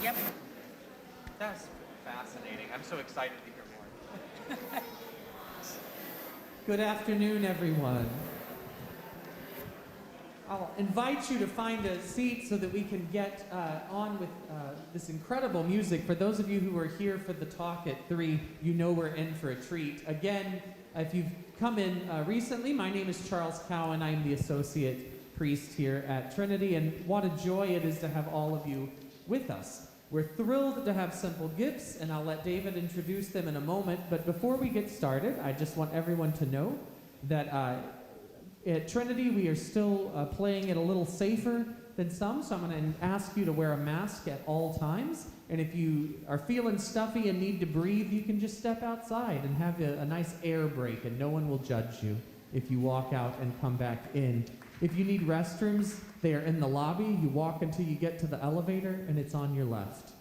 Yep. That's fascinating. I'm so excited to hear more. Good afternoon, everyone. I'll invite you to find a seat so that we can get on with this incredible music. For those of you who are here for the talk at 3, you know we're in for a treat. Again, if you've come in recently, my name is Charles Cowan. I'm the associate priest here at Trinity, and what a joy it is to have all of you with us. We're thrilled to have Simple Gifts, and I'll let David introduce them in a moment. But before we get started, I just want everyone to know that at Trinity, we are still playing it a little safer than some, so I'm going to ask you to wear a mask at all times. And if you are feeling stuffy and need to breathe, you can just step outside and have a nice air break, and no one will judge you if you walk out and come back in. If you need restrooms, they are in the lobby. You walk until you get to the elevator, and it's on your left.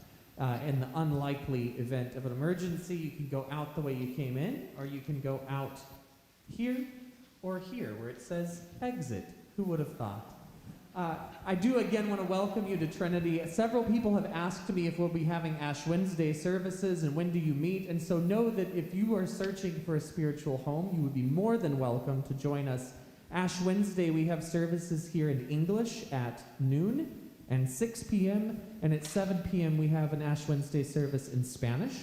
In the unlikely event of an emergency, you can go out the way you came in, or you can go out here or here, where it says exit. Who would have thought? I do again want to welcome you to Trinity. Several people have asked me if we'll be having Ash Wednesday services and when do you meet, and so know that if you are searching for a spiritual home, you would be more than welcome to join us. Ash Wednesday, we have services here in English at noon and 6 p.m., and at 7 p.m. we have an Ash Wednesday service in Spanish.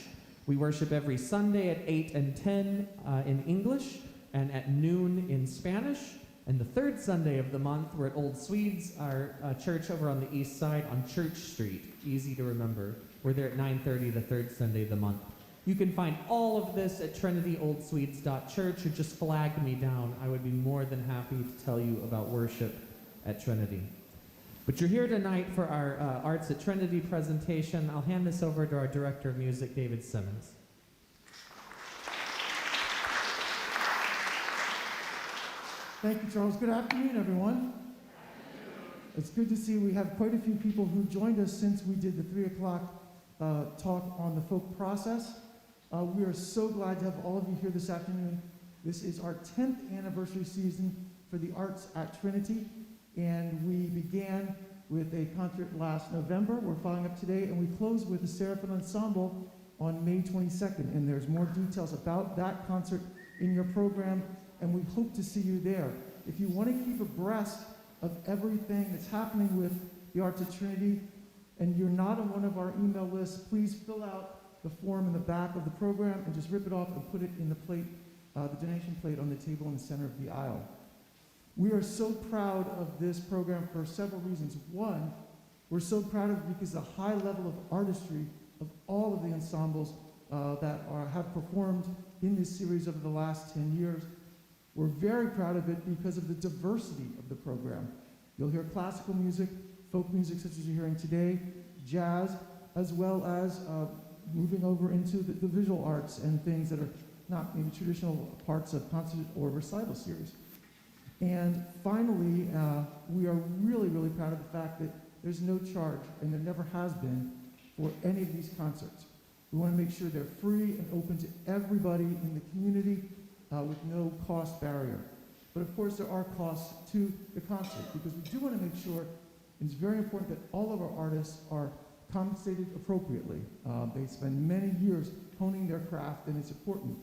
We worship every Sunday at 8 and 10 in English, and at noon in Spanish. And the third Sunday of the month, we're at Old Swedes, our church over on the east side on Church Street. Easy to remember. We're there at 9:30 the third Sunday of the month. You can find all of this at trinityoldSwedes.church, or just flag me down. I would be more than happy to tell you about worship at Trinity. But you're here tonight for our Arts at Trinity presentation. I'll hand this over to our Director of Music, David Simmons. Thank you, Charles. Good afternoon, everyone. It's good to see we have quite a few people who joined us since we did the 3 o'clock talk on the folk process. We are so glad to have all of you here this afternoon. This is our 10th anniversary season for the Arts at Trinity, and we began with a concert last November. We're following up today, and we close with the Seraphim Ensemble on May 22nd, and there's more details about that concert in your program, and we hope to see you there. If you want to keep abreast of everything that's happening with the Arts at Trinity, and you're not on one of our email lists, please fill out the form in the back of the program and just rip it off and put it in the plate, the donation plate on the table in the center of the aisle. We are so proud of this program for several reasons. One, we're so proud of it because of the high level of artistry of all of the ensembles that have performed in this series over the last 10 years. We're very proud of it because of the diversity of the program. You'll hear classical music, folk music such as you're hearing today, jazz, as well as moving over into the visual arts and things that are not maybe traditional parts of concert or recital series. And finally, we are really, really proud of the fact that there's no charge, and there never has been, for any of these concerts. We want to make sure they're free and open to everybody in the community with no cost barrier. But of course, there are costs to the concert, because we do want to make sure, and it's very important that all of our artists are compensated appropriately. They spend many years honing their craft, and it's important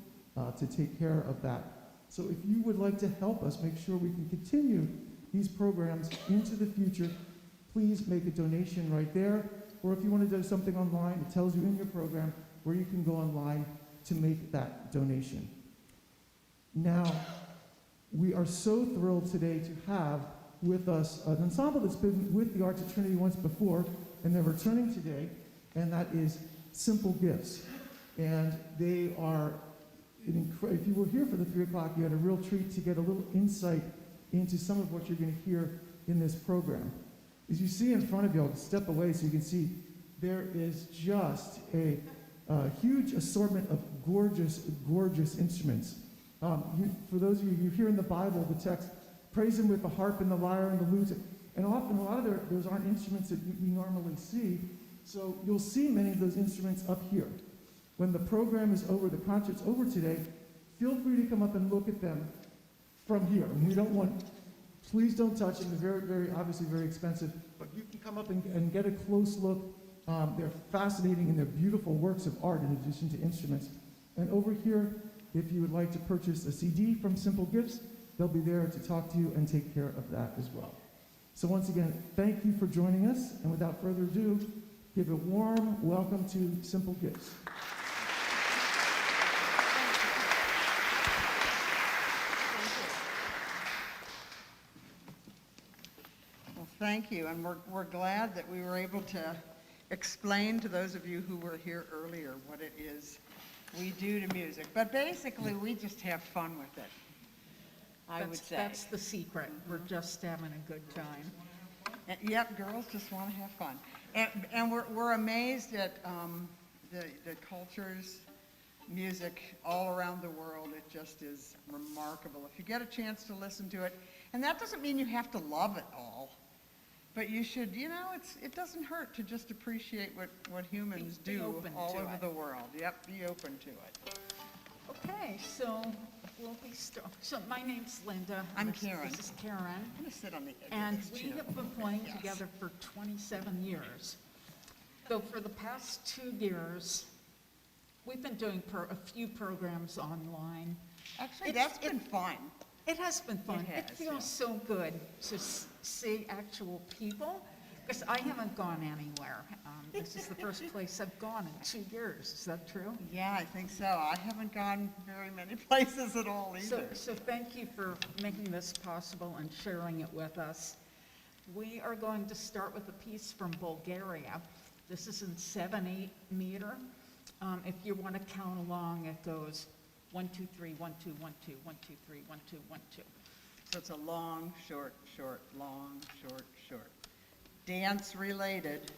to take care of that. So if you would like to help us make sure we can continue these programs into the future, please make a donation right there. Or if you want to do something online, it tells you in your program where you can go online to make that donation. Now, we are so thrilled today to have with us an ensemble that's been with the Arts at Trinity once before, and they're returning today, and that is Simple Gifts. And they are, if you were here for the 3 o'clock, you had a real treat to get a little insight into some of what you're going to hear in this program. As you see in front of you, I'll step away so you can see, there is just a huge assortment of gorgeous, gorgeous instruments. For those of you who hear in the Bible, the text, praise him with the harp and the lyre and the lute. And often, a lot of those aren't instruments that we normally see. So you'll see many of those instruments up here. When the program is over, the concert's over today, feel free to come up and look at them from here. And we don't want, please don't touch them. They're very, very, obviously very expensive. But you can come up and get a close look They're fascinating and they're beautiful works of art in addition to instruments. And over here, if you would like to purchase a CD from Simple Gifts, they'll be there to talk to you and take care of that as well. So once again, thank you for joining us. And without further ado, give a warm welcome to Simple Gifts. Well, thank you, and we're glad that we were able to explain to those of you who were here earlier what it is we do to music. But basically, we just have fun with it, I would say. That's the secret. We're just having a good time. Yep, girls just want to have fun. And we're amazed at the cultures, music all around the world. It just is remarkable. If you get a chance to listen to it, and that doesn't mean you have to love it all, but you should, it doesn't hurt to just appreciate what humans Be do open all to over it. the world. Yep, be open to it. Okay, so so my name's Linda. I'm This- Karen. This is Karen. I'm going to sit on the edge And of this we chair. have been playing Yes. together for 27 years. So for the past 2 years, we've been doing a few programs online. Actually, It's- that's been fun. It has been fun. It has, feels yeah. so good to see actual people, because I haven't gone anywhere. This is the first place I've gone in 2 years. Is that true? Yeah, I think so. I haven't gone very many places at all either. So thank you for making this possible and sharing it with us. We are going to start with a piece from Bulgaria. This is in 7/8 meter. If you want to count along, it goes 1, 2, 3, 1, 2, 1, 2, 1, 2, 3, 1, 2, 1, 2. So it's a long, short, short, long, short, short. Dance related.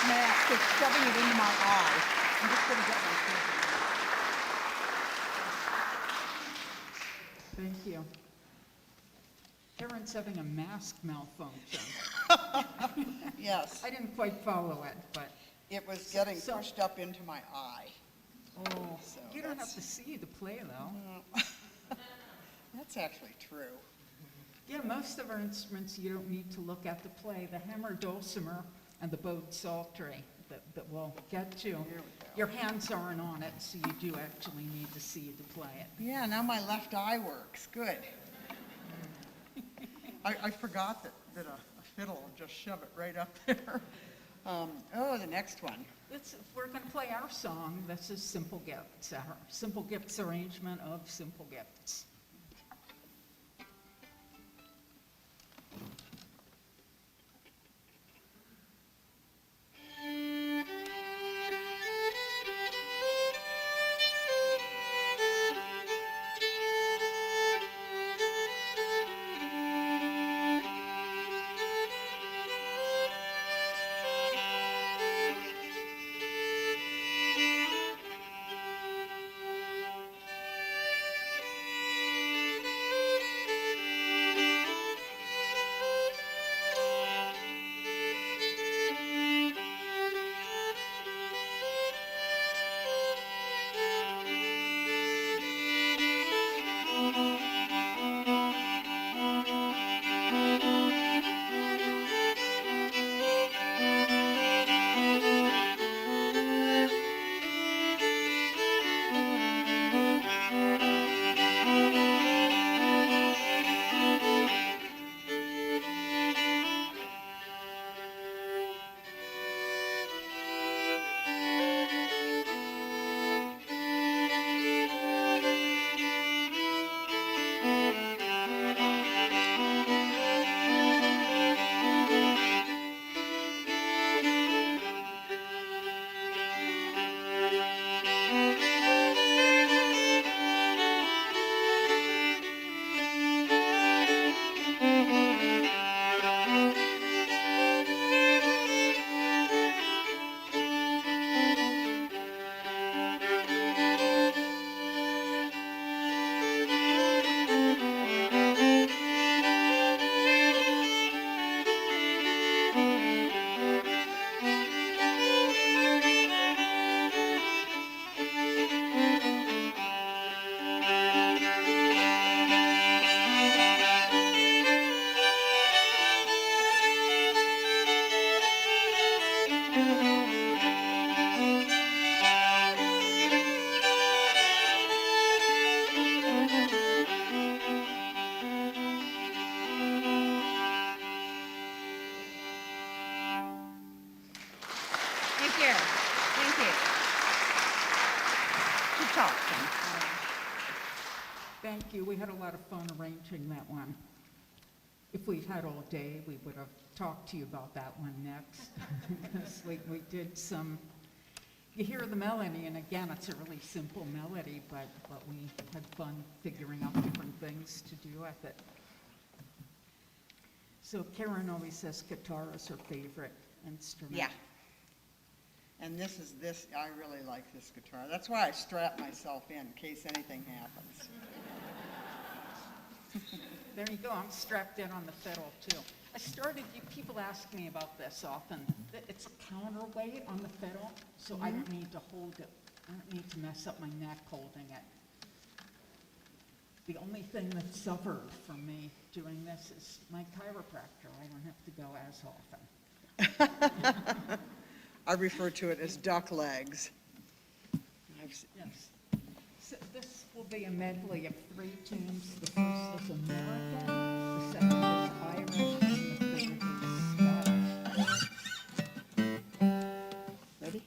mask, it's shoving it into my eye. I'm just gonna get my filter. Thank you. Karen's having a mask malfunction. Yes, I didn't quite follow it, but, it was getting So- pushed up into my eye. oh, So you don't have that's- to see the play, though. That's actually true. Yeah, most of our instruments, you don't need to look at the play. The hammer dulcimer and the bowed psaltery that will get you. Here we go. Your hands aren't on it, so you do actually need to see to play it. Yeah, now my left eye works, good. I forgot that a fiddle will just shove it right up there. Oh, the next one. We're going to play our song. This is Simple Gifts, our Simple Gifts arrangement of Simple Gifts. Thank you, thank you. Good talk, Ken. Thank you. We had a lot of fun arranging that one. If we'd had all day, we would have talked to you about that one next. Because we did some, you hear the melody, and again, it's a really simple melody, but we had fun figuring out different things to do with it. So Karen always says guitar is her favorite instrument. Yeah. And this, I really like this guitar. That's why I strap myself in case anything happens. There you go. I'm strapped in on the fiddle too. People ask me about this often. It's a counterweight on the fiddle, so I don't need to hold it. I don't need to mess up my neck holding it. The only thing that suffered from me doing this is my chiropractor. I don't have to go as often. I refer to it as duck legs. Yes. So this will be a medley of 3 tunes. The first is American, the second is Irish, and the third is Scottish. Ready?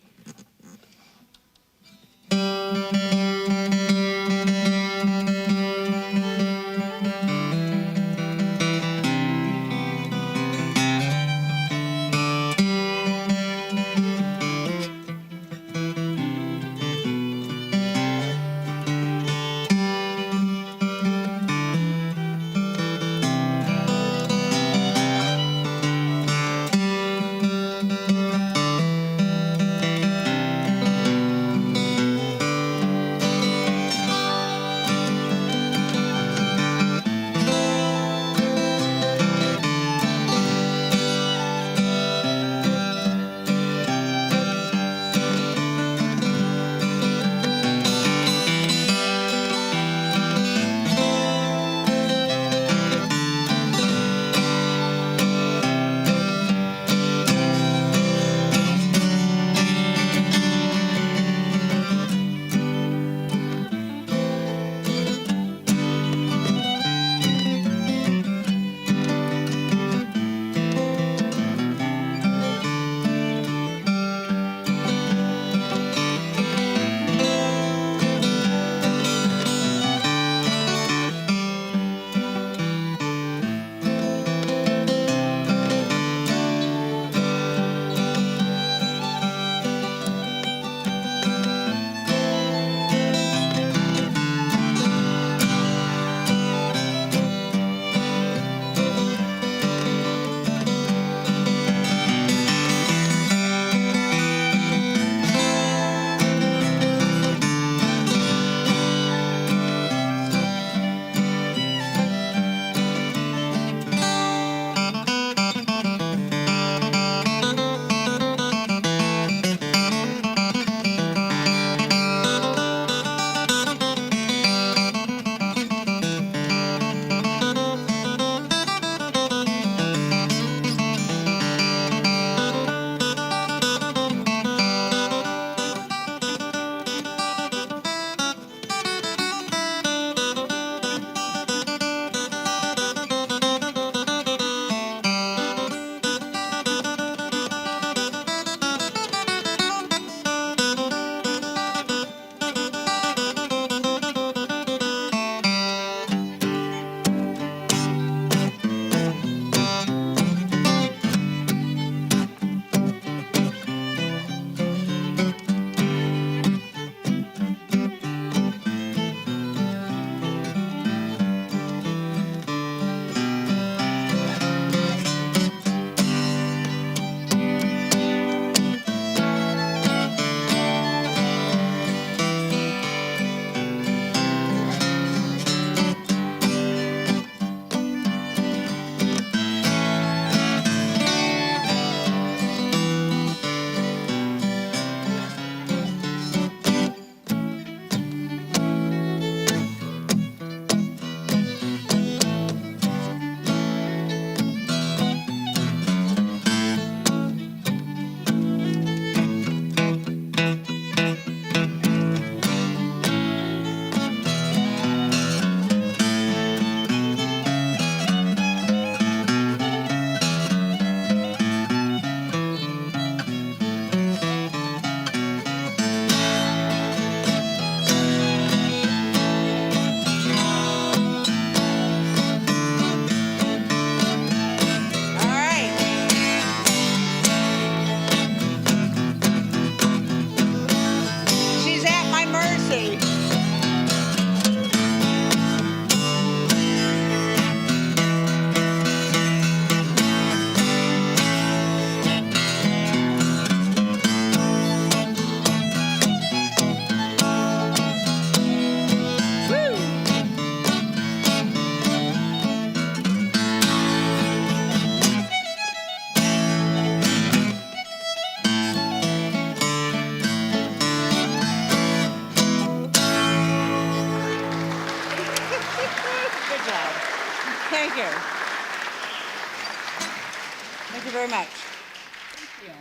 Thank you very much. Thank you.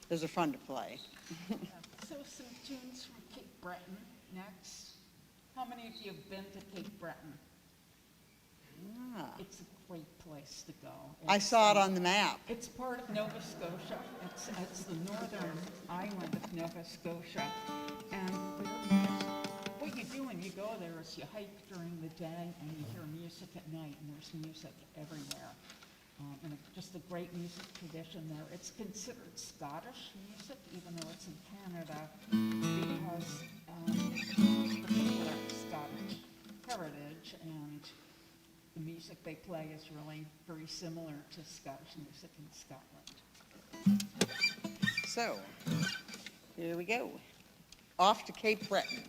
Those are fun to play. So some tunes from Cape Breton next. How many of you have been to Cape Breton? Ah, It's a great place to go. I It's, saw it on the map. It's part of Nova Scotia. It's the northern island of Nova Scotia. And what you do when you go there is you hike during the day and you hear music at night, and there's music everywhere. And just a great music tradition there. It's considered Scottish music, even though it's in Canada, because the people have Scottish heritage, and the music they play is really very similar to Scottish music in Scotland. So, here we go. Off to Cape Breton.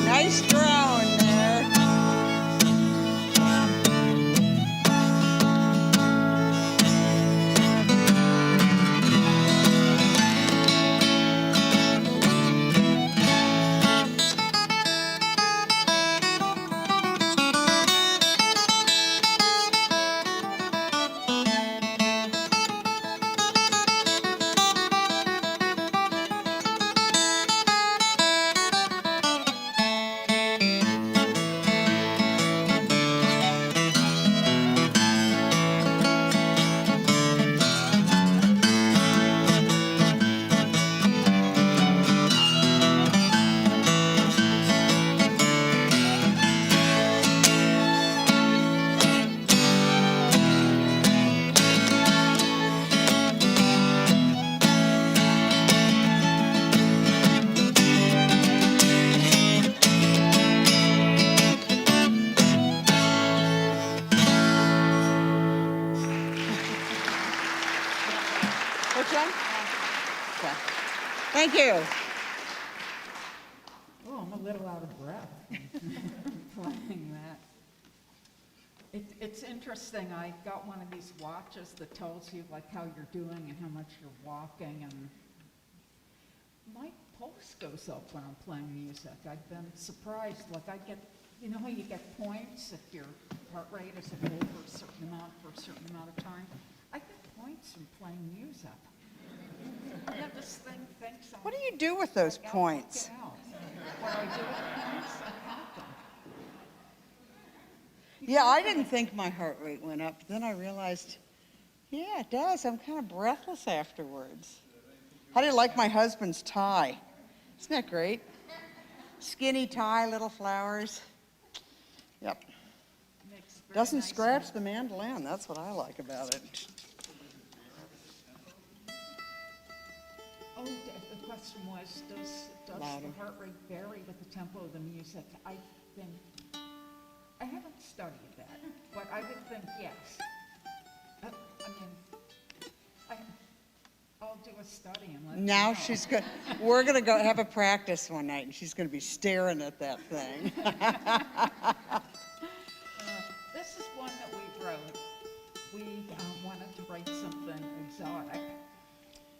Nice drone there. Which one? Okay. Thank you. Oh, I'm a little out of breath playing that. It's interesting, I got one of these watches that tells you like how you're doing and how much you're walking, and my pulse goes up when I'm playing music. I've been surprised, like I get, you know how you get points if your heart rate is over a certain amount for a certain amount of time? I get points from playing music. I have this thing thinks I'm... What do you do with those I gotta points? work it out. What I do with points, I count them. Yeah, I didn't think my heart rate went up. Then I realized, yeah, it does. I'm kind of breathless afterwards. How do you like my husband's tie? Isn't that great? Skinny tie, little flowers. Yep. Makes very Doesn't nice scratch the mandolin. That's what I like about it. Oh, the question was, does Louder. the heart rate vary with the tempo of the music? I think, I haven't studied that. but I would think yes. I mean, I'll do a study and let you Now know. she's good. We're gonna go have a practice one night, and she's gonna be staring at that thing. This is one that we wrote. We wanted to write something exotic,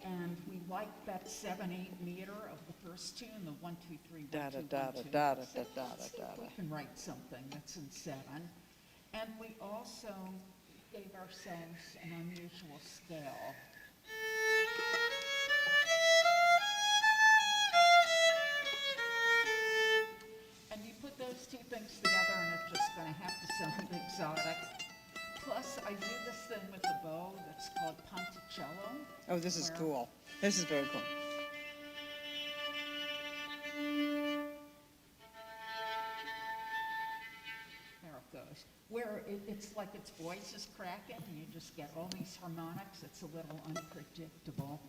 and we liked that 7/8 meter of the first two and the 1 2 3 1 2 1 2. So let's see if we can write something that's in 7. And we also gave ourselves an unusual scale. And you put those two things together and it's just going to have to sound exotic. Plus, I do this thing with the bow that's called ponticello. Oh, this is where- cool. This is very cool. There it goes. Where it's like its voice is cracking and you just get all these harmonics. It's a little unpredictable.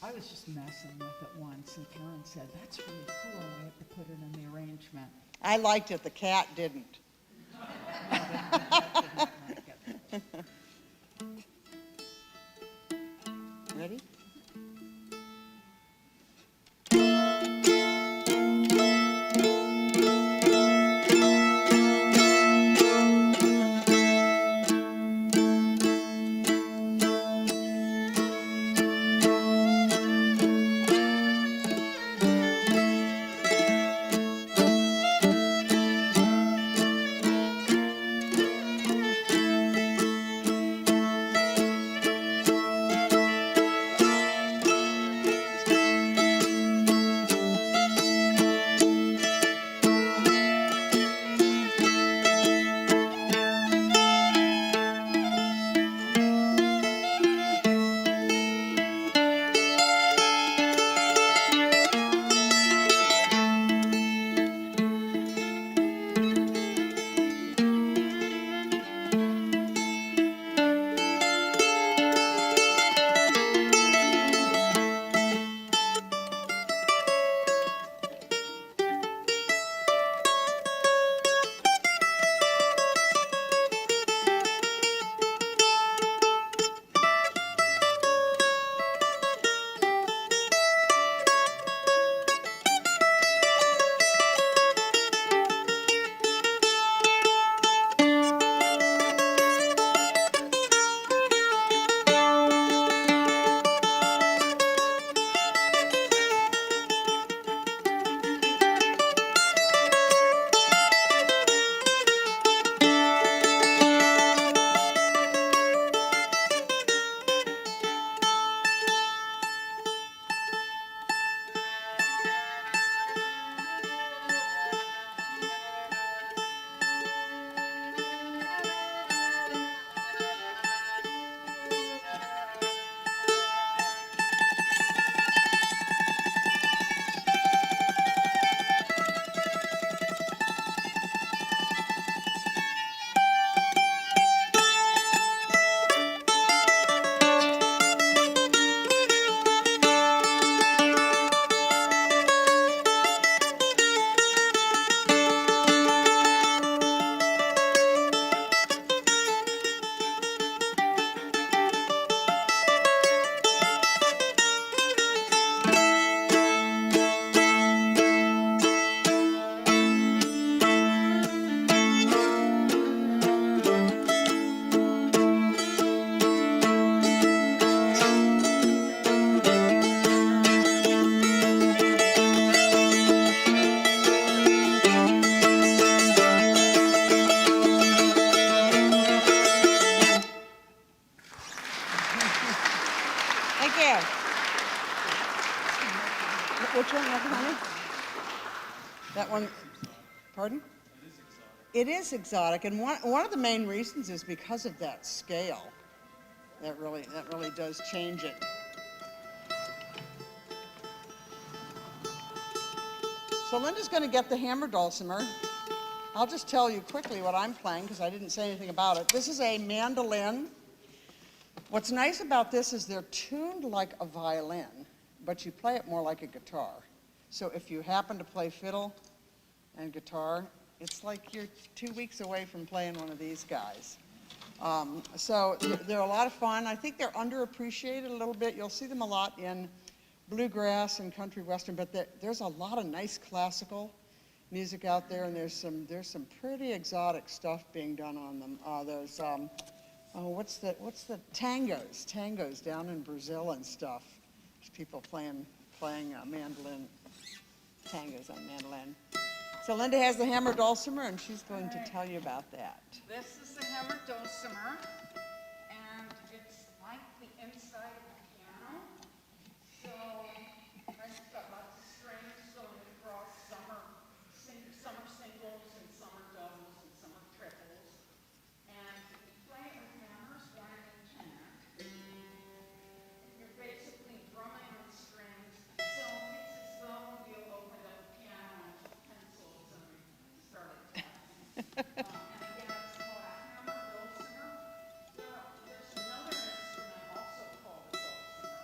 I was just messing with it once and Karen said, that's really cool. We have to put it in the arrangement. I liked it, the cat didn't. No, that didn't like it. Ready? Thank you. Which one, honey? That one, pardon? It is exotic, and one of the main reasons is because of that scale. That really does change it. So Linda's going to get the hammer dulcimer. I'll just tell you quickly what I'm playing because I didn't say anything about it. This is a mandolin. What's nice about this is they're tuned like a violin, but you play it more like a guitar. So if you happen to play fiddle and guitar, it's like you're 2 weeks away from playing one of these guys. So they're a lot of fun. I think they're underappreciated a little bit. You'll see them a lot in bluegrass and country western, but there's a lot of nice classical music out there, and there's some pretty exotic stuff being done on them. What's the tangos down in Brazil and stuff. There's people playing mandolin, tangos on mandolin. So Linda has the hammer dulcimer, and she's going to tell you about that. This is the hammer dulcimer, and it's like the inside of a piano. So it's got lots of strings going across. Some are singles, and some are doubles, and some are triples. And you play it with hammers, one in each hand. You're basically drumming on strings, so it's as though you opened up a piano with pencils and started tapping. And again, it's called a hammer dulcimer. There's another instrument also called a dulcimer,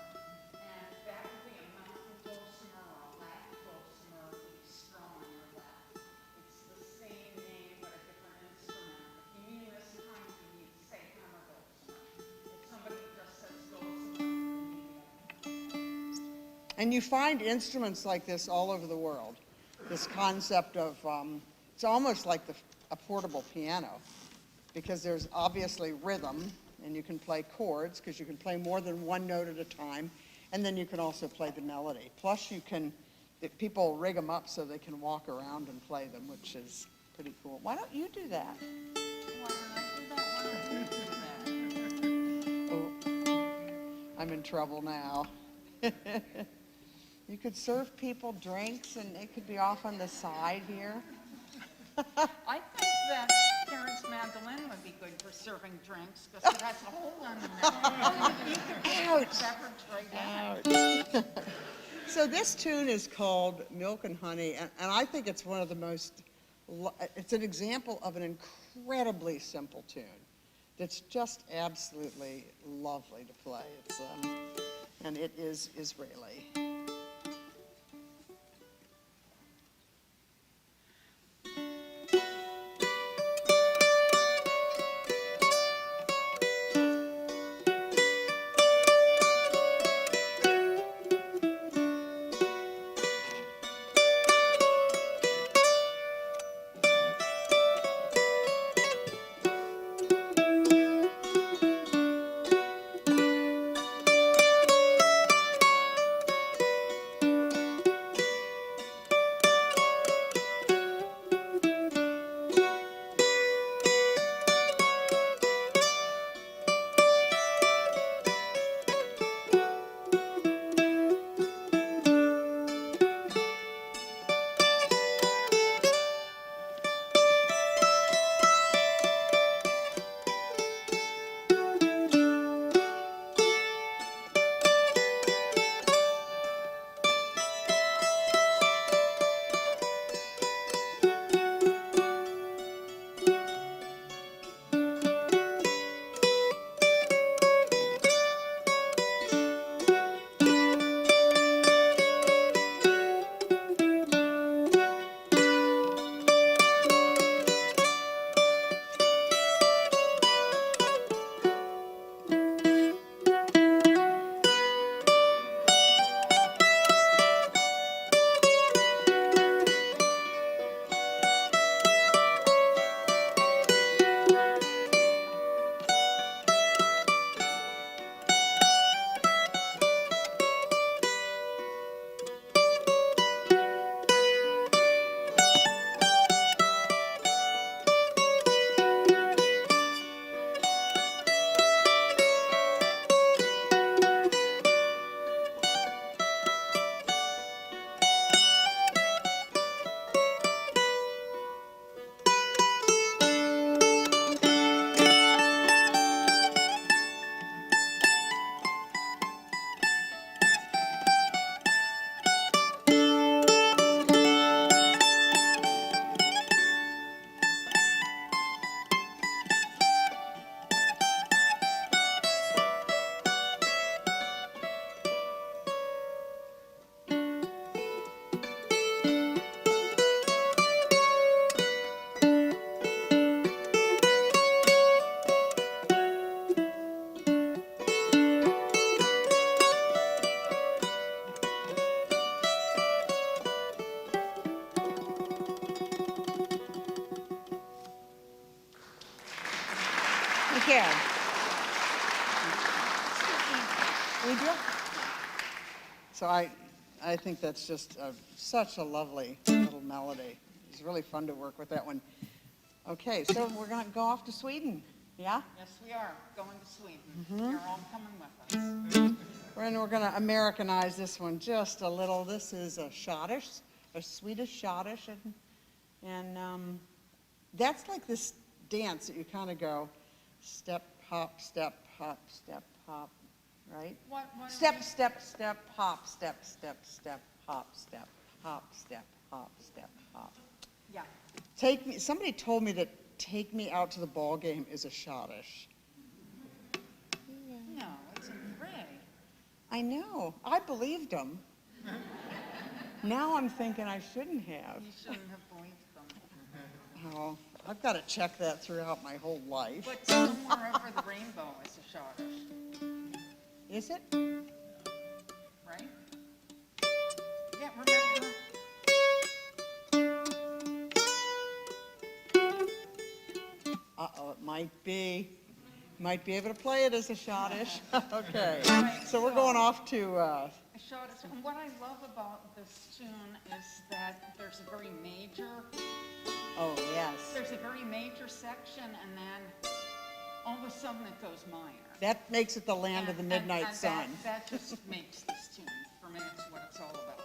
and that would be a mountain dulcimer or a Latin dulcimer with a strum on your lap. It's the same name but a different instrument. If you mean this kind, you need to say hammer dulcimer. If somebody just says dulcimer, you need it. And you find instruments like this all over the world. This concept of, it's almost like a portable piano, because there's obviously rhythm, and you can play chords, because you can play more than one note at a time, and then you can also play the melody. Plus people rig them up so they can walk around and play them, which is pretty cool. Why don't you do that? Why don't I do that? Why don't you do that? Oh, I'm in trouble now. You could serve people drinks, and it could be off on the side here. I think that Karen's mandolin would be good for serving drinks because it has a hole in the middle. You can put your beverage right in it. So this tune is called Milk and Honey, and I think it's one of the most, it's an example of an incredibly simple tune that's just absolutely lovely to play. And it is Israeli. Thank you. We do. So I think that's just such a lovely little melody. It's really fun to work with that one. Okay, so we're going to go off to Sweden, yeah? Yes, we are going to Sweden. You're all coming with us. We're going to Americanize this one just a little. This is a schottish, a Swedish schottish, and that's like this dance that you kind of go step, hop, step, hop, step, hop, right? What Step, step, step, hop, step, step, step, hop, step, hop, step, hop, step, hop. Yeah. Somebody told me that take me out to the ball game is a schottish. No, it's in gray. I know. I believed them. Now I'm thinking I shouldn't have. You shouldn't have believed them. Oh, I've got to check that throughout my whole life. But somewhere over the rainbow is a schottish, Is it? right? Yeah, remember? Uh-oh, it might be. Might be able to play it as a schottish. Okay. Right, So we're going off to, A schottish. And what I love about this tune is that there's a very major, oh, yes. there's a very major section, and then all of a sudden it goes minor. That makes it the land of the midnight and sun. That just makes this tune, for me, it's what it's all about.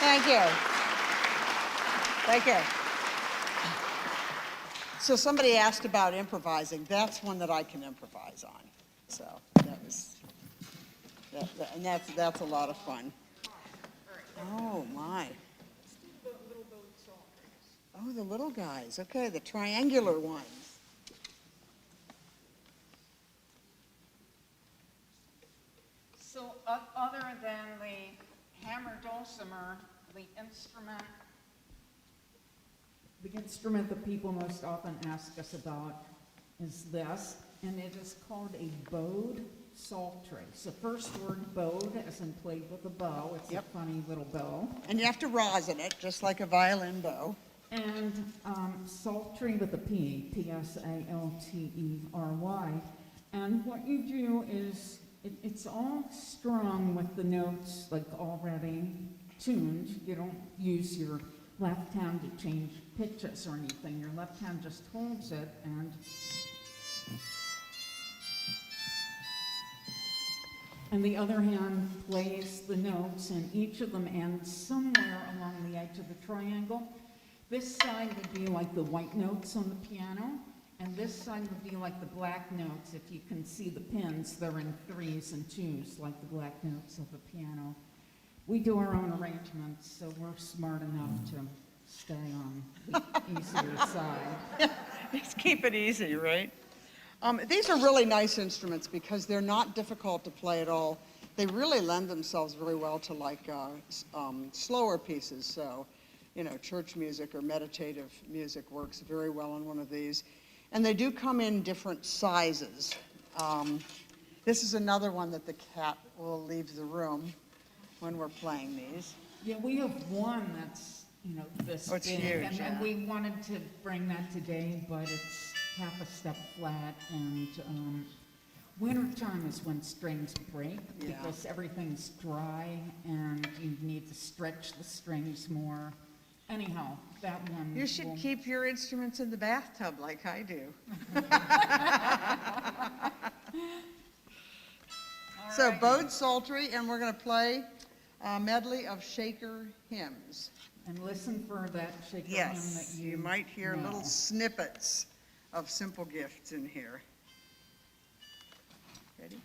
Thank you. Thank you. So somebody asked about improvising. That's one that I can improvise on. So and that's a lot of fun. Oh, my. Oh, the little guys. Okay, the triangular ones. So other than the hammer dulcimer, the instrument The instrument that people most often ask us about is this, and it is called a bowed psaltery. So first word bowed, as in played with a bow. It's Yep. a funny little bow. And you have to rosin it, just like a violin bow. And psaltery with a P, P-S-A-L-T-E-R-Y. And what you do is, it's all strung with the notes like already tuned. You don't use your left hand to change pitches or anything. Your left hand just holds it and the other hand plays the notes, and each of them ends somewhere along the edge of the triangle. This side would be like the white notes on the piano, and this side would be like the black notes. If you can see the pins, they're in 3s and 2s, like the black notes of a piano. We do our own arrangements, so we're smart enough to stay on the easier side. Just keep it easy, right? These are really nice instruments because they're not difficult to play at all. They really lend themselves very well to like slower pieces. So, you know, church music or meditative music works very well on one of these. And they do come in different sizes. This is another one that the cat will leave the room when we're playing these. Yeah, we have one that's, you know, this Oh, it's big. huge, And yeah. we wanted to bring that today, but it's half a step flat, and wintertime is when strings break Yeah. because everything's dry and you need to stretch the strings more. Anyhow, that one. You should will- keep your instruments in the bathtub like I do. So bowed psaltery, and we're going to play a medley of Shaker hymns. And listen for that shaker hymn Yes, that you might hear know. little snippets of simple gifts in here. Ready?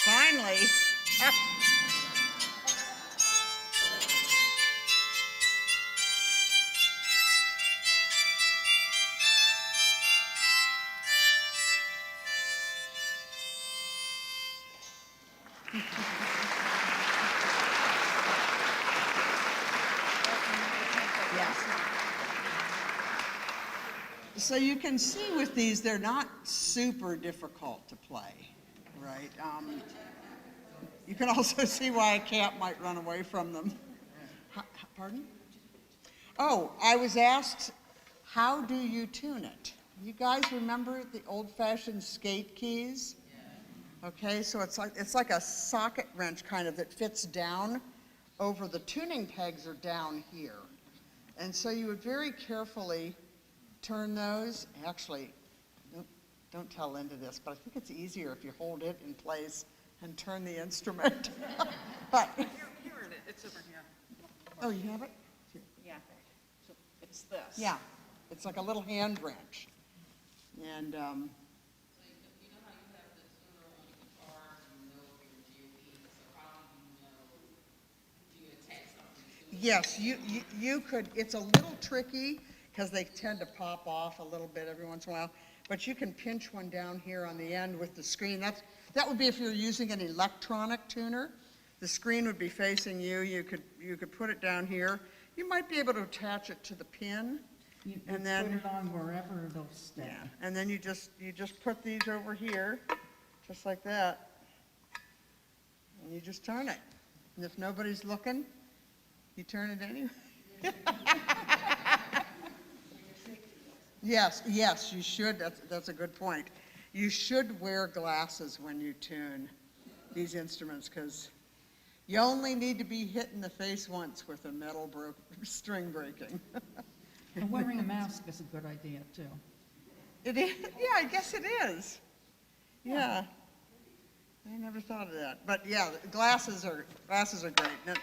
Finally. Yes. So you can see with these, they're not super difficult to play, right? You can also see why a cat might run away from them. Pardon? Oh, I was asked, how do you tune it? You guys remember the old-fashioned skate keys? Okay, so it's like a socket wrench kind of that fits down over the tuning pegs are down here. And so you would very carefully turn those. Actually, don't tell Linda this, but I think it's easier if you hold it in place and turn the instrument. But Here, it's over here. oh, you have it? Yeah, so it's this. Yeah, it's like a little hand wrench. And yes, you could, it's a little tricky because they tend to pop off a little bit every once in a while, but you can pinch one down here on the end with the screen. That would be if you're using an electronic tuner. The screen would be facing you. You could put it down here. You might be able to attach it to the pin. You And then- put it on wherever it'll stay. Yeah, and then you just put these over here, just like that, and you just turn it. And if nobody's looking, you turn it anyway. Yes, you should. That's a good point. You should wear glasses when you tune these instruments because you only need to be hit in the face once with a metal string breaking. And wearing a mask is a good idea, too. It is, yeah, I guess it is. Yeah. I never thought of that. But yeah, glasses are great.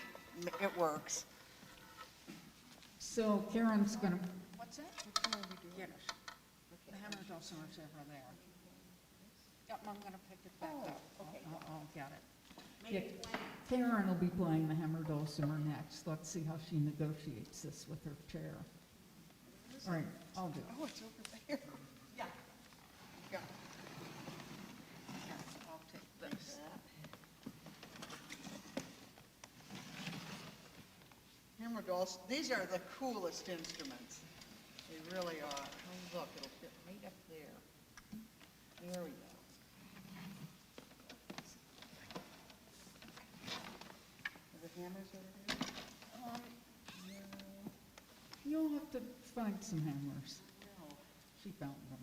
It works. So Karen's gonna, what's that? Yiddish. The hammer dulcimer's over there. Yep, I'm gonna pick it back up. Okay. I'll get it. Yeah, Karen will be playing the hammer dulcimer next. Let's see how she negotiates this with her chair. All right, I'll do it. Oh, it's over there. Yeah. Go. Here, I'll take this. Hammer dolls, these are the coolest instruments. They really are. Oh, look, it'll fit right up there. There we go. Are the hammers over there? Um, You'll have to find some hammers. No. She found them.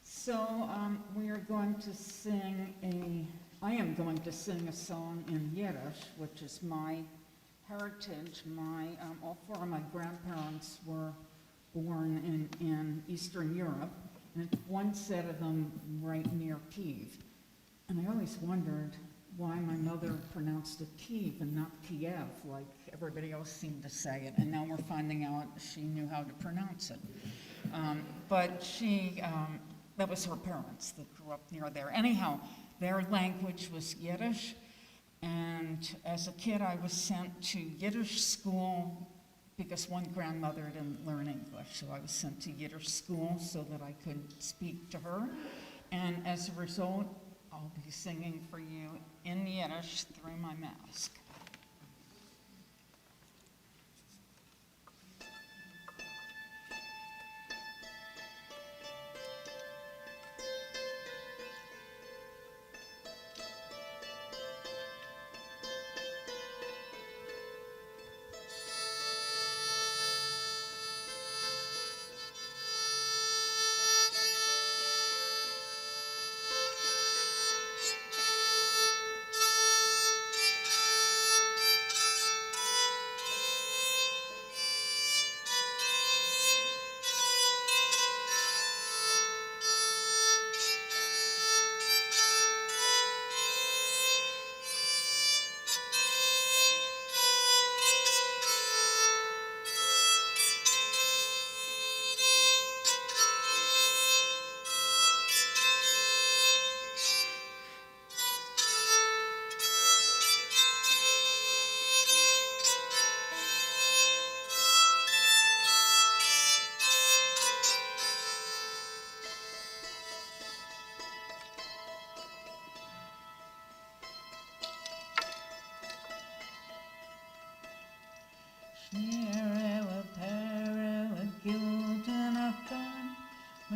So, we are going to sing I am going to sing a song in Yiddish, which is my heritage. All four of my grandparents were born in Eastern Europe, and one set of them right near Kiev. And I always wondered why my mother pronounced it Kiev and not Kiev, like everybody else seemed to say it. And now we're finding out she knew how to pronounce it. But that was her parents that grew up near there. Anyhow, their language was Yiddish. And as a kid, I was sent to Yiddish school because one grandmother didn't learn English. So I was sent to Yiddish school so that I could speak to her. And as a result, I'll be singing for you in Yiddish through my mask.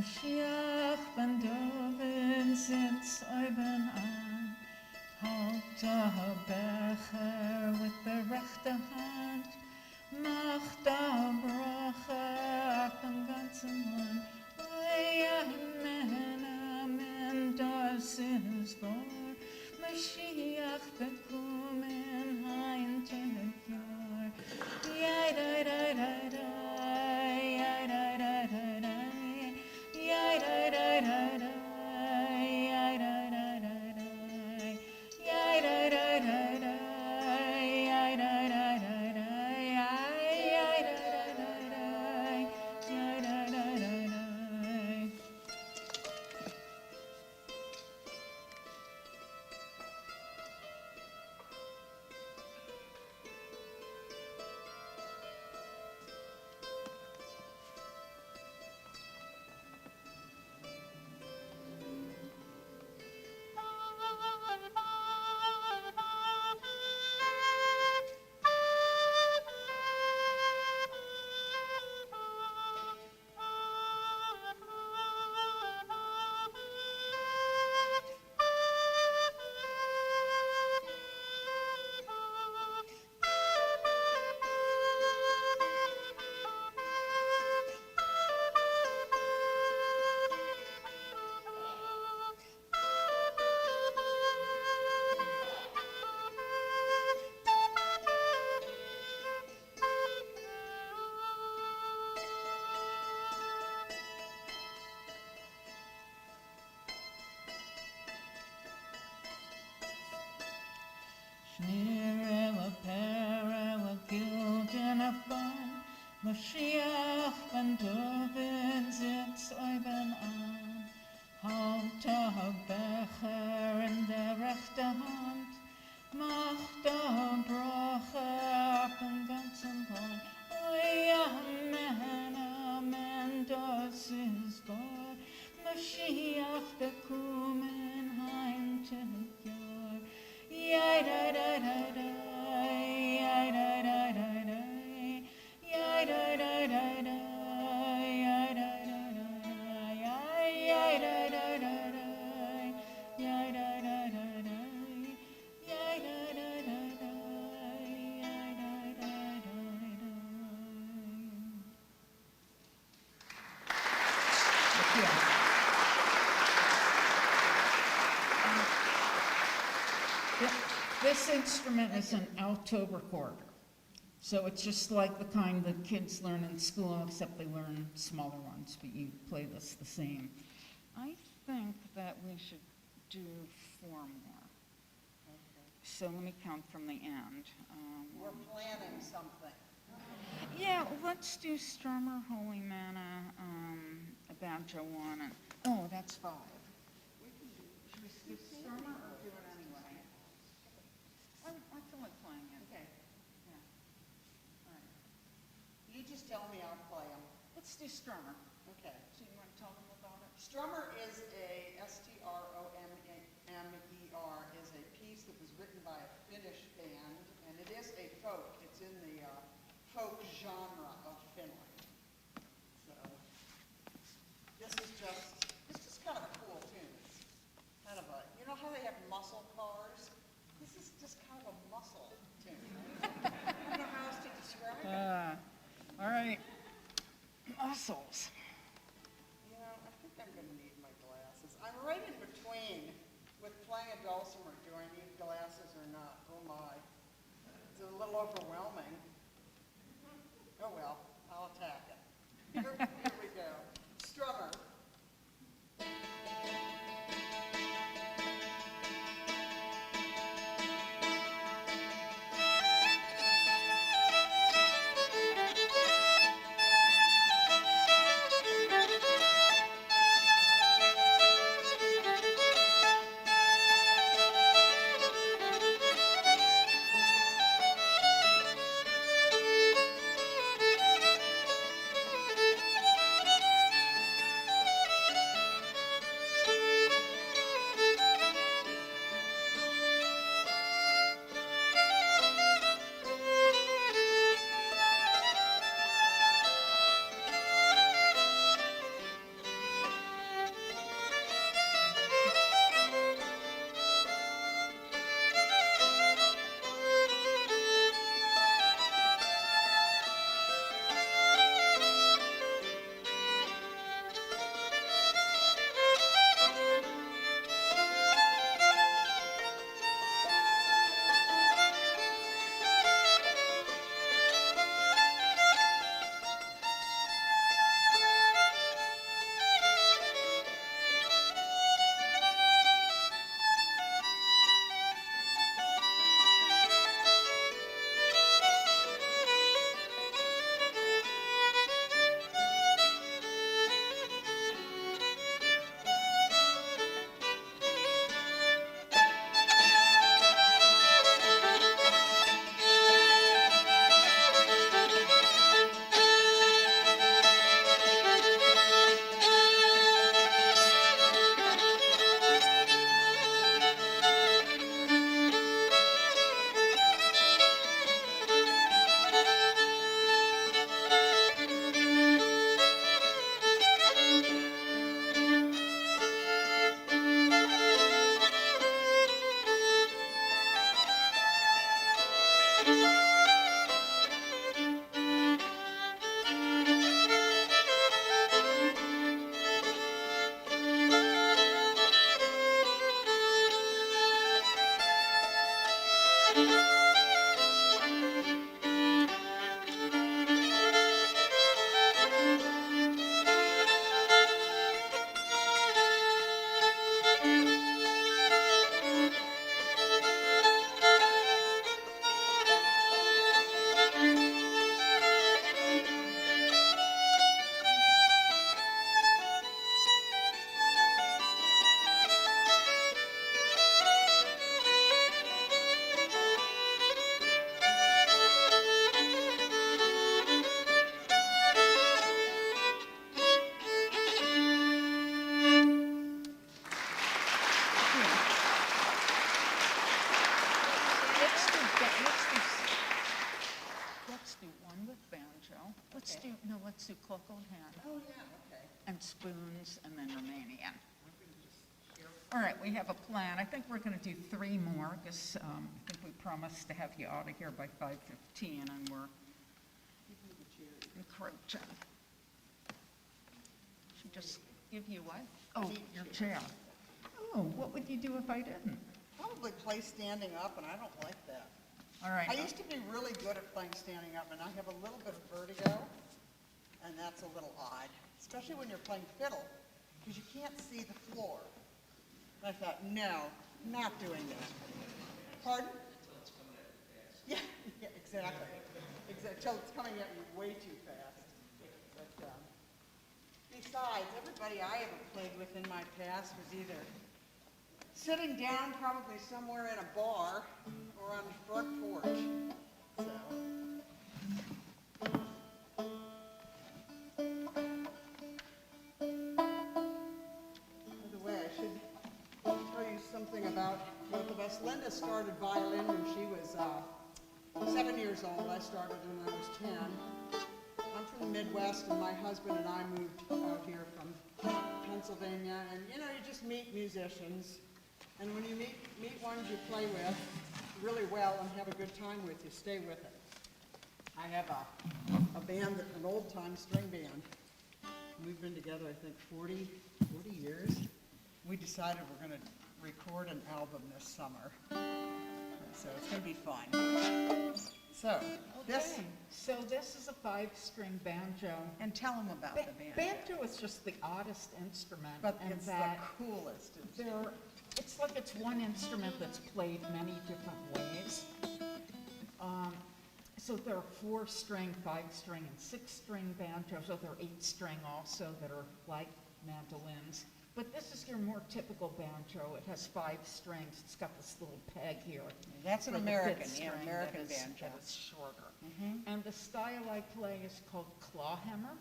Mashiach ben David sits oben an. Halt der Becher with the rechte Hand. Mach der Brache auf dem ganzen Land. Amen, Amen, das ist wahr. Mashiach wird kommen ein Jahr. Ja, da, da, da, da, ja, da, da, da, da, ja, da, da, da, da, ja, da, da, da, da, ja, da, da, da, da, ja, da, da, da, da, ja, da, da, da, da, ja, da, da, da, da. Schneer a pair a guild and a fun. Mashiach ben David sits oben an. Halt der Becher in der rechte Hand. Macht der Brache auf dem ganzen Land. Amen, Amen, das ist wahr. Mashiach wird kommen ein Jahr. Ja, da, da, da, da, ja, da, da, da, da, ja, da, da, da, da, ja, da, da, da, da, ja, da, da, da, da, ja, da, da, da, da, ja, da, da, da, da, ja, da, da, da, da. This instrument is an alto recorder. So it's just like the kind that kids learn in school, except they learn smaller ones, but you play this the same. I think that we should do 4 more. So let me count from the end. We're planning something. Yeah, let's do Strummer, Holy Manna, About Joanna. Oh, that's 5. Should we skip Strummer or do it anyway? I feel like playing it. Okay. Yeah. All right. You just tell me, I'll play them. Let's do Strummer. Okay. So you want to tell them about it? Strummer is a, S-T-R-O-M-M-E-R, is a piece that was written by a Finnish band, and it is a folk. It's in the folk genre of Finland. So this is kind of a cool tune. It's kind of a, you know how they have muscle cars? This is just kind of a muscle tune. I don't know how else to describe it. All right. Muscles. You know, I think I'm going to need my glasses. I'm right in between with playing a dulcimer. Do I need glasses or not? Oh my. It's a little overwhelming. Oh well, I'll attack it. Here we go. Strummer. Cloak Old Hen, Oh, yeah, okay. and spoons, and then Romanian. All right, we have a plan. I think we're going to do 3 more, because I think we promised to have you out of here by 5:15, and we're encroaching. Should just give you what? Oh, your chair. Oh, what would you do if I didn't? Probably play standing up, and I don't like that. All right. I used to be really good at playing standing up, and I have a little bit of vertigo, and that's a little odd, especially when you're playing fiddle, because you can't see the floor. And I thought, no, not doing that. Pardon? Until it's coming at you fast. Yeah, exactly. Until it's coming at you way too fast. But besides, everybody I ever played with in my past was either sitting down probably somewhere in a bar or on the front porch. So. By the way, I should tell you something about both of us. Linda started violin when she was 7 years old. I started when I was 10. I'm from the Midwest, and my husband and I moved out here from Pennsylvania. And you know, you just meet musicians. And when you meet ones you play with really well and have a good time with, you stay with it. I have a band, an old-time string band. We've been together, I think, 40 years. We decided we're going to record an album this summer. So it's going to be fun. So, this, Okay, so this is a 5-string banjo. and tell them about the band. Banjo is just the oddest instrument, But and it's the that coolest. it's like it's one instrument that's played many different ways. So there are 4-string, 5-string, and 6-string banjos. So there are 8-string also that are like mandolins. But this is your more typical banjo. It has 5 strings. It's got this little peg here. That's an for the American, fifth yeah, string American that is- banjo. That is shorter. And the style I play is called clawhammer,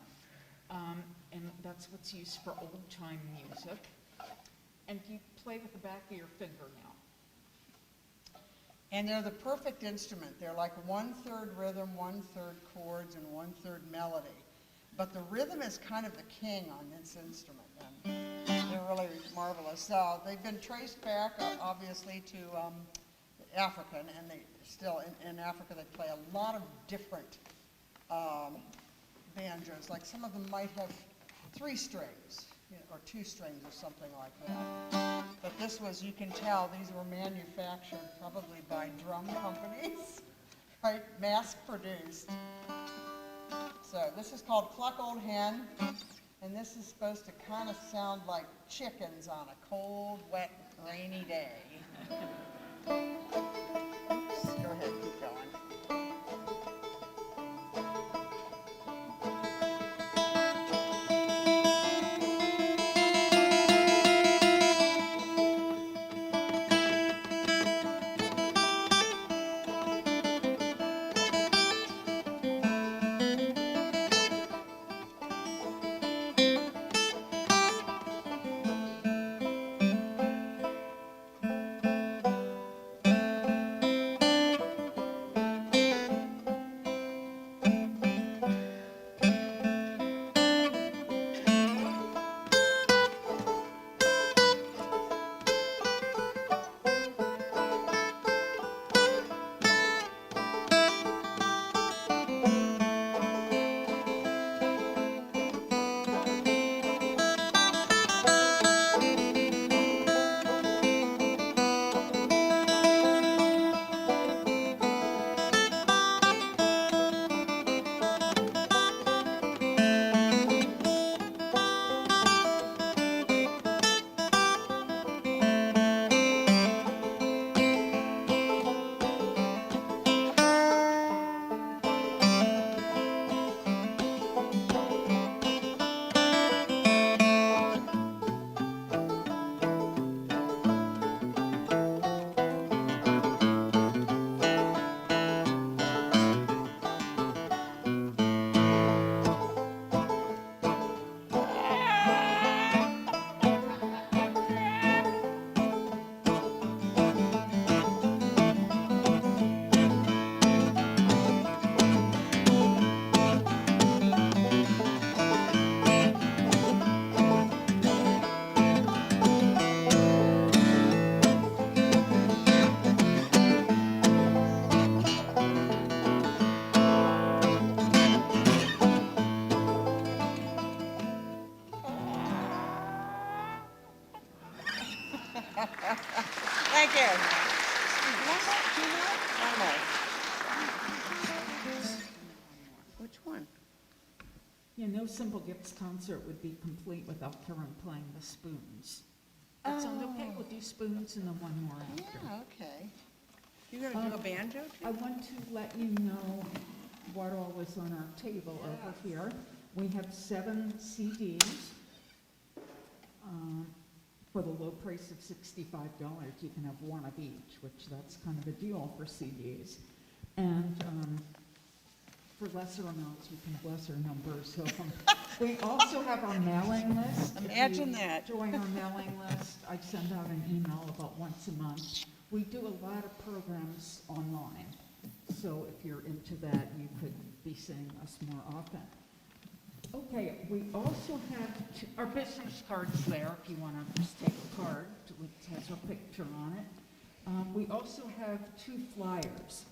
and that's what's used for old-time music. And you play with the back of your fingernail. And they're the perfect instrument. They're like 1/3 rhythm, 1/3 chords, and 1/3 melody. But the rhythm is kind of the king on this instrument, and they're really marvelous. So they've been traced back, obviously, to Africa, and they still, in Africa, they play a lot of different banjos. Like some of them might have 3 strings, or 2 strings or something like that. But this was, you can tell, these were manufactured probably by drum companies, right? Mass produced. So this is called Cluck Old Hen, and this is supposed to kind of sound like chickens on a cold, wet, rainy day. Oops, go ahead, keep going. Thank you. One more, two more? One more. Which one? Yeah, no Simple Gifts concert would be complete without Karen playing the spoons. That sound okay? We'll do spoons and then one more after. Yeah, okay. You gonna do a banjo too? I want to let you know what all is on our table over here. We have 7 CDs. For the low price of $65, you can have one of each, which that's kind of a deal for CDs. And for lesser amounts, you can lesser numbers. So we also have our mailing list. Imagine that. If you join our mailing list, I send out an email about once a month. We do a lot of programs online. So if you're into that, you could be seeing us more often. Okay, we also have our business cards there, if you want to just take a card which has our picture on it. We also have 2 flyers,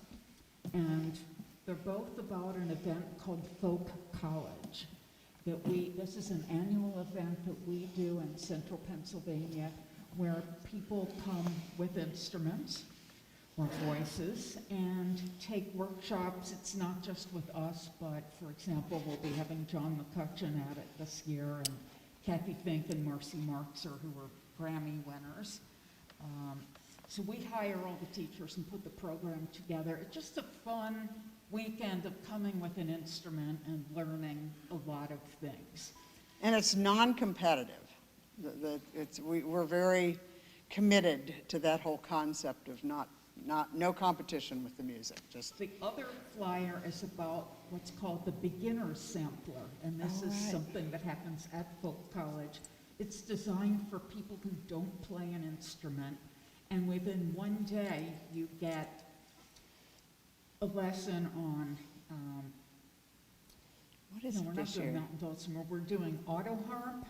and they're both about an event called Folk College. This is an annual event that we do in central Pennsylvania where people come with instruments or voices and take workshops. It's not just with us, but for example, we'll be having John McCutcheon at it this year, and Kathy Fink and Marcy Markser, who were Grammy winners. So we hire all the teachers and put the program together. It's just a fun weekend of coming with an instrument and learning a lot of things. And it's non-competitive. We're very committed to that whole concept of no competition with the music. Just The other flyer is about what's called the beginner sampler, and this is something that happens at Folk College. It's designed for people who don't play an instrument, and within one day you get a lesson on, what is no, it we're not this doing year? mountain dulcimer, we're doing auto harp,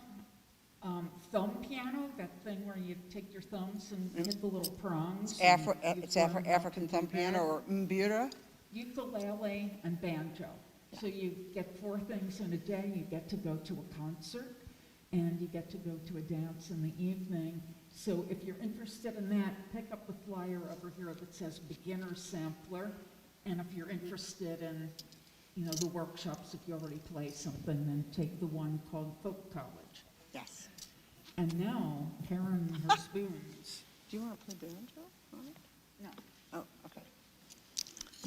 thumb piano, that thing where you take your thumbs and hit the little prongs. and you've learned how to African do thumb piano that. or mbira. Ukulele and banjo. So you get 4 things in a day. You get to go to a concert, and you get to go to a dance in the evening. So if you're interested in that, pick up the flyer over here that says Beginner Sampler. And if you're interested in, the workshops, if you already play something, then take the one called Folk College. Yes. And now, Karen and her spoons. Do you want to play banjo on it? No. Oh, okay.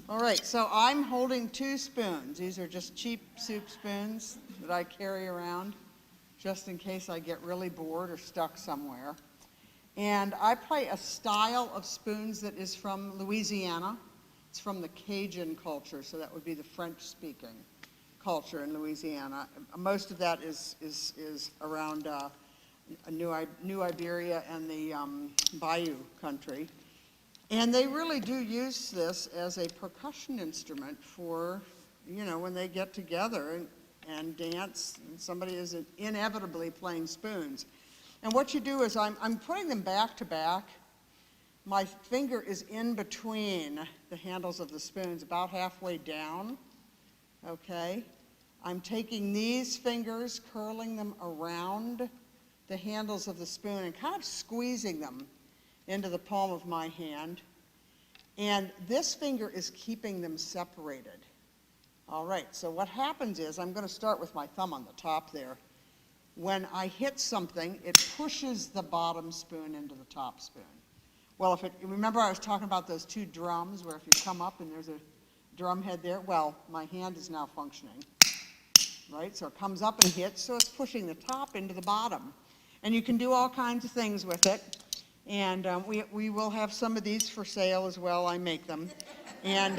All right, so I'm holding 2 spoons. These are just cheap soup spoons that I carry around just in case I get really bored or stuck somewhere. And I play a style of spoons that is from Louisiana. It's from the Cajun culture, so that would be the French-speaking culture in Louisiana. Most of that is around New Iberia and the Bayou country. And they really do use this as a percussion instrument for, when they get together and dance, and somebody is inevitably playing spoons. And what you do is I'm putting them back to back. My finger is in between the handles of the spoons, about halfway down, okay? I'm taking these fingers, curling them around the handles of the spoon and kind of squeezing them into the palm of my hand. And this finger is keeping them separated. All right, so what happens is, I'm going to start with my thumb on the top there. When I hit something, it pushes the bottom spoon into the top spoon. Well, remember I was talking about those 2 drums, where if you come up and there's a drum head there, well, my hand is now functioning, right? So it comes up and hits, so it's pushing the top into the bottom. And you can do all kinds of things with it. And we will have some of these for sale as well. I make them. And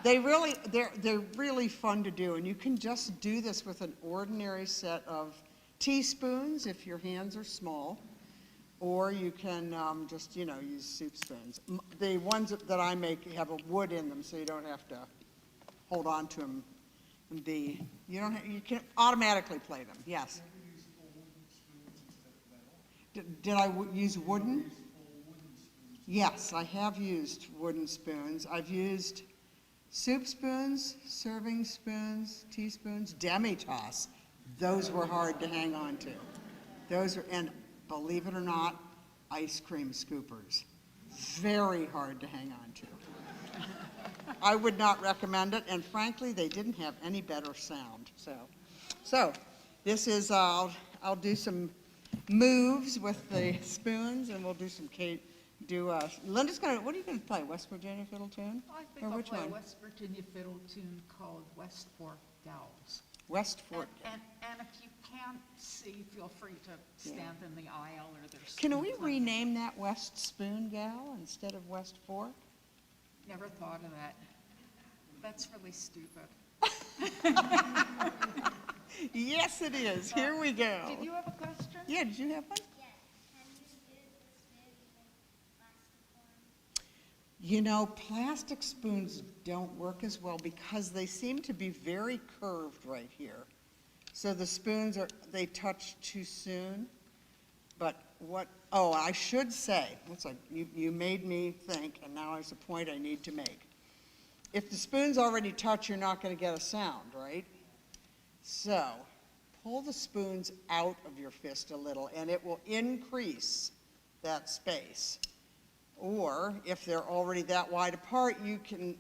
they're really fun to do. And you can just do this with an ordinary set of teaspoons if your hands are small. Or you can just, use soup spoons. The ones that I make have a wood in them, so you don't have to hold on to them and you can automatically play them. Yes. Did I use wooden? Yes, I have used wooden spoons. I've used soup spoons, serving spoons, teaspoons, demi-tasse. Those were hard to hang on to. And believe it or not, ice cream scoopers. Very hard to hang on to. I would not recommend it, and frankly, they didn't have any better sound, So, this is, I'll do some moves with the spoons, and we'll do some Linda's gonna, what are you gonna play, West Virginia fiddle tune? I Or think I'll which play a one? West Virginia fiddle tune called West Fork Gals. West Fork. And if you can't see, feel free to stand in the aisle or there's. Can we spoons on- rename that West Spoon Gal instead of West Fork? Never thought of that. That's really stupid. Yes, it is. Here we go. Did you have a question? Yeah, did you have one? Yes. Can you use the spoon in plastic form? You know, plastic spoons don't work as well because they seem to be very curved right here. So the spoons they touch too soon. But I should say, it's like you made me think, and now there's a point I need to make. If the spoons already touch, you're not going to get a sound, right? So pull the spoons out of your fist a little, and it will increase that space. Or if they're already that wide apart, you can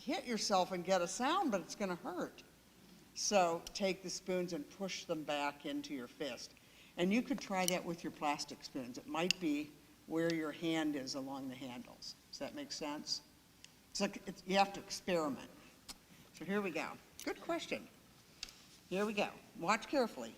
hit yourself and get a sound, but it's going to hurt. So take the spoons and push them back into your fist. And you could try that with your plastic spoons. It might be where your hand is along the handles. Does that make sense? It's like you have to experiment. So here we go. Good question. Here we go. Watch carefully.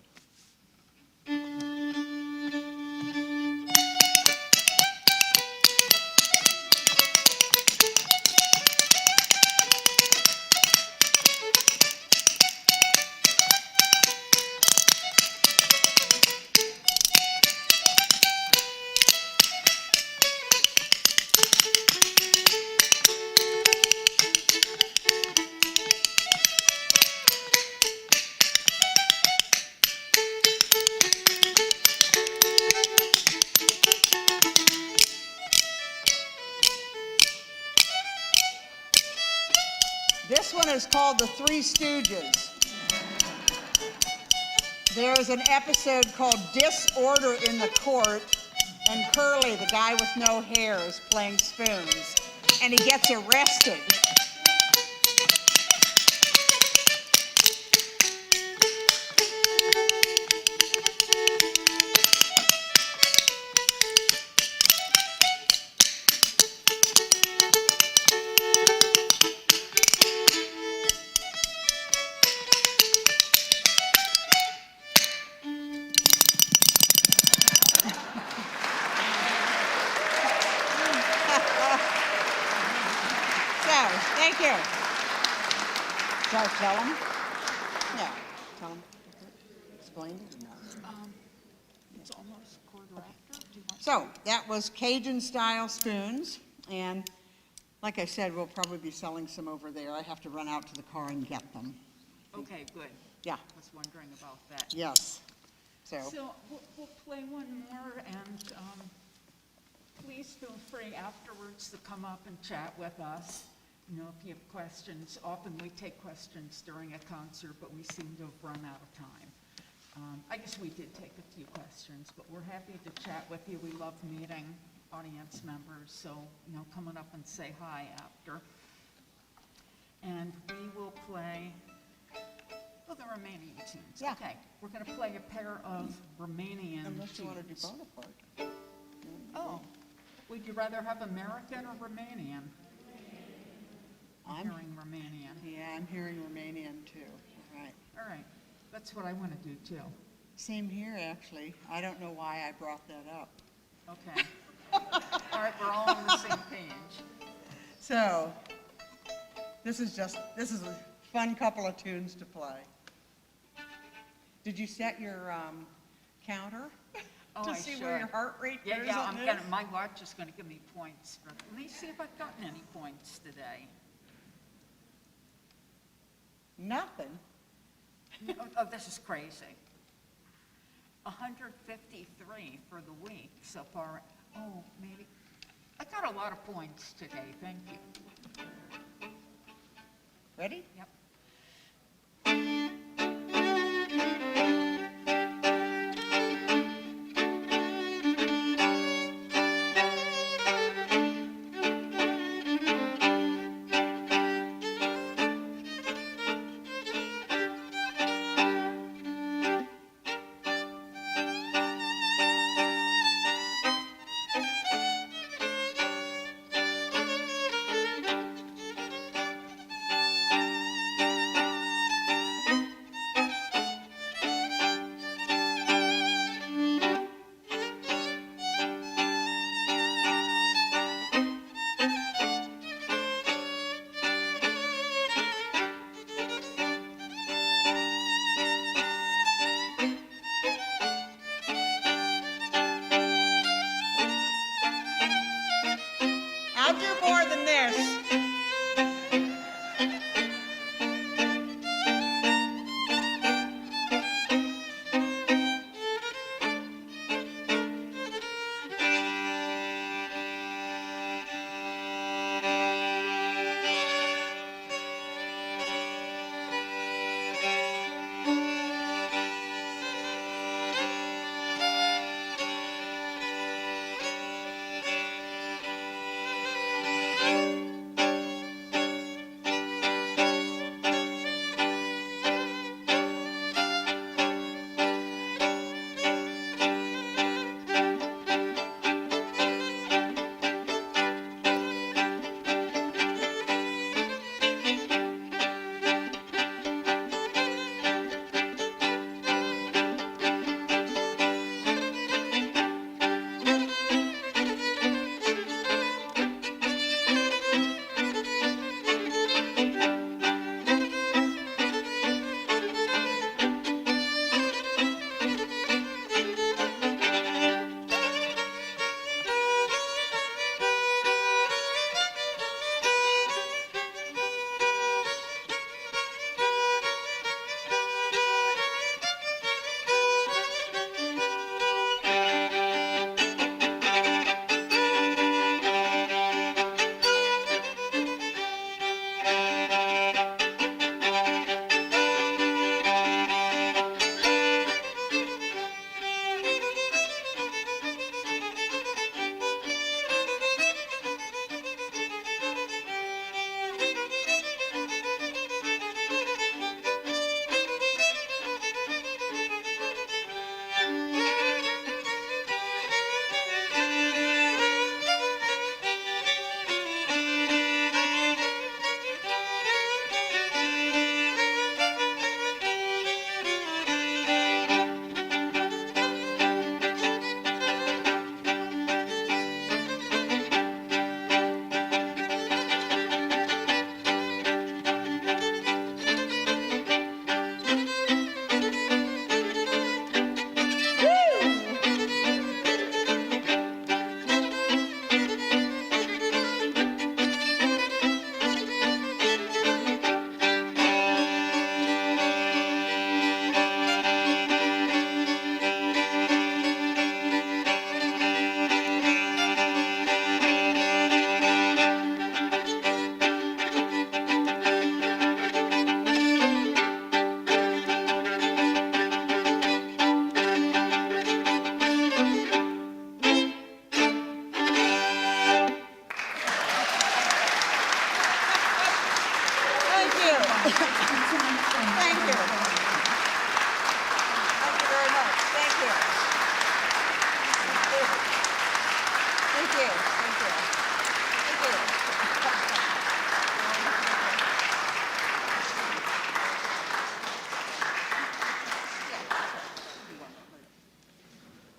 This one is called The Three Stooges. There is an episode called Disorder in the Court, and Curly, the guy with no hair, is playing spoons, and he gets arrested. Thank you. Shall I tell them? Yeah, tell them. Explain it or not? It's almost quarter after. Do you want? So that was Cajun-style spoons, and like I said, we'll probably be selling some over there. I have to run out to the car and get them. Okay, good. Yeah, I was wondering about that. yes. So, We'll play one more, and please feel free afterwards to come up and chat with us. You know, if you have questions. Often we take questions during a concert, but we seem to have run out of time. I guess we did take a few questions, but we're happy to chat with you. We love meeting audience members, so, you know, coming up and say hi after. And we will play, the Romanian tunes. Yeah. Okay, we're going to play a pair of Romanian unless you want to do tunes. Bonaparte. Oh, would you rather have American or Romanian? I'm hearing Romanian. Yeah, I'm hearing Romanian too. All right, that's what I want to do too. Same here, actually. I don't know why I brought that up. Okay. All right, we're all on the same page. So, this is a fun couple of tunes to play. Did you set your counter Oh, to I see where your should. heart rate Yeah, goes yeah, on this? my watch is gonna give me points. Let me see if I've gotten any points today. Nothing. Oh, this is crazy. 153 for the week so far. Oh, maybe, I got a lot of points today, thank you. Ready? Yep.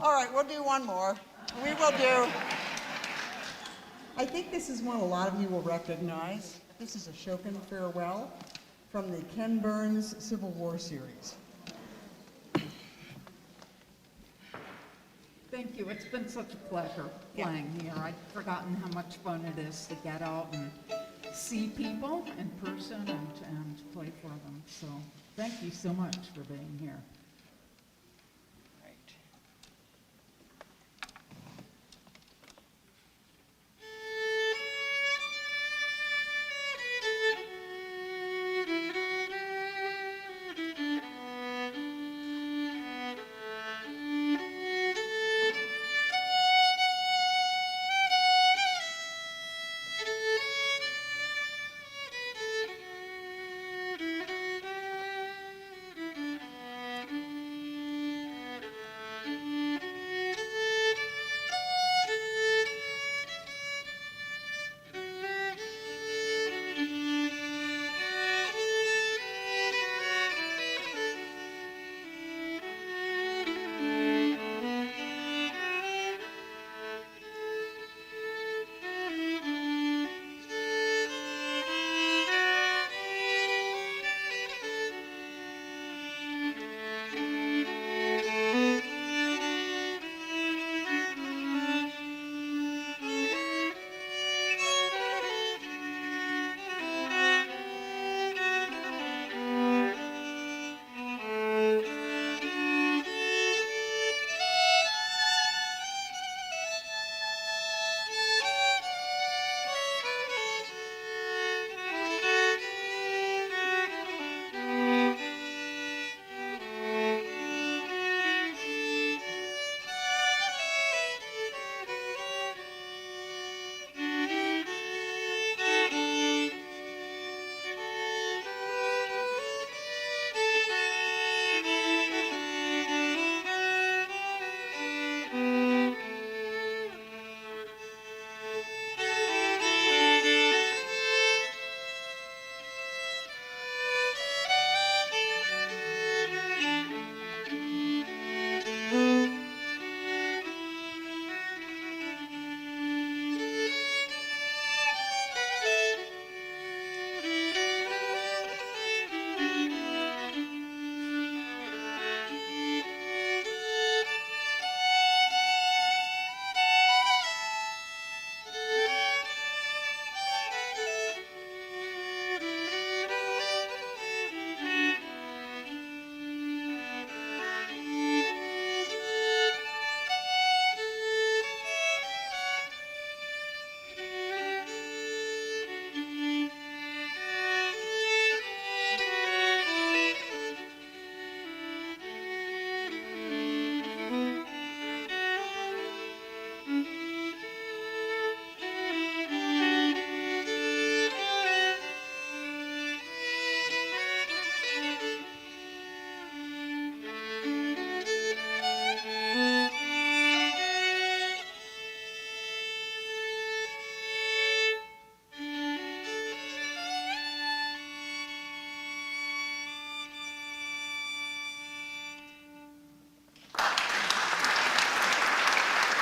All right, we'll do one more. We will do. I think this is one a lot of you will recognize. This is a Chopin farewell from the Ken Burns Civil War series. Thank you. It's been such a pleasure Yeah. playing here. I'd forgotten how much fun it is to get out and see people in person and play for them. So thank you so much for being here. Right.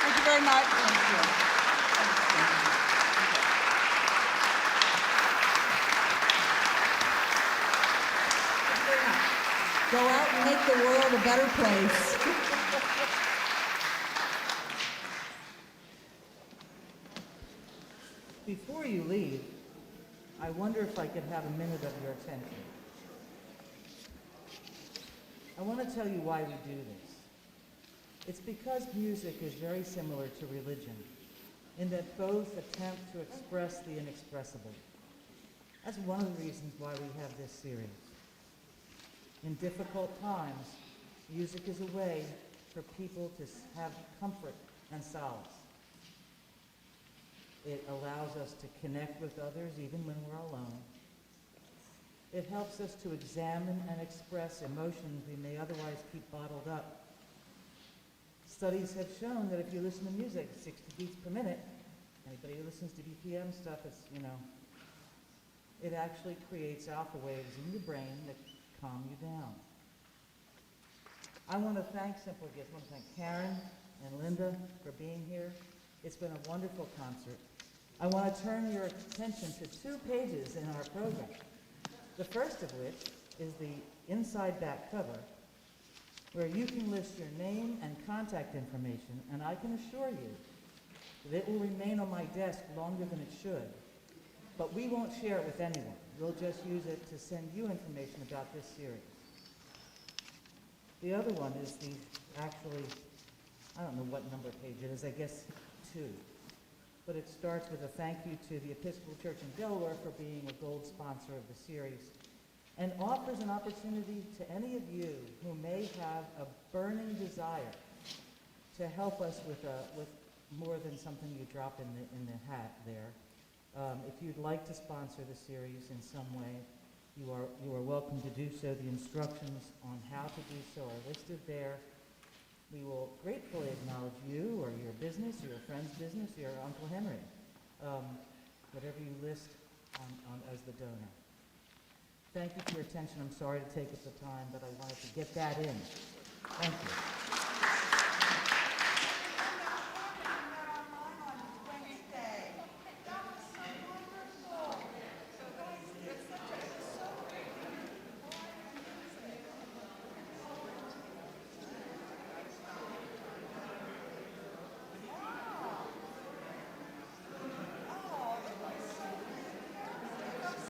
Thank you very much. Go out and make the world a better place. Before you leave, I wonder if I could have a minute of your attention. I want to tell you why we do this. It's because music is very similar to religion, in that both attempt to express the inexpressible. That's one of the reasons why we have this series. In difficult times, music is a way for people to have comfort and solace. It allows us to connect with others even when we're alone. It helps us to examine and express emotions we may otherwise keep bottled up. Studies have shown that if you listen to music 60 beats per minute, anybody who listens to BPM stuff, it actually creates alpha waves in your brain that calm you down. I want to thank Simple Gifts. I want to thank Karen and Linda for being here. It's been a wonderful concert. I want to turn your attention to 2 pages in our program. The first of which is the inside back cover, where you can list your name and contact information, and I can assure you that it will remain on my desk longer than it should. But we won't share it with anyone. We'll just use it to send you information about this series. The other one is actually, I don't know what number page it is, I guess 2. But it starts with a thank you to the Episcopal Church in Delaware for being a gold sponsor of the series, and offers an opportunity to any of you who may have a burning desire to help us with more than something you drop in the hat there. If you'd like to sponsor the series in some way, you are welcome to do so. The instructions on how to do so are listed there. We will gratefully acknowledge you or your business, or your friend's business, or your Uncle Henry, whatever you list as the donor. Thank you for your attention. I'm sorry to take up the time, but I wanted to get that in. Thank you.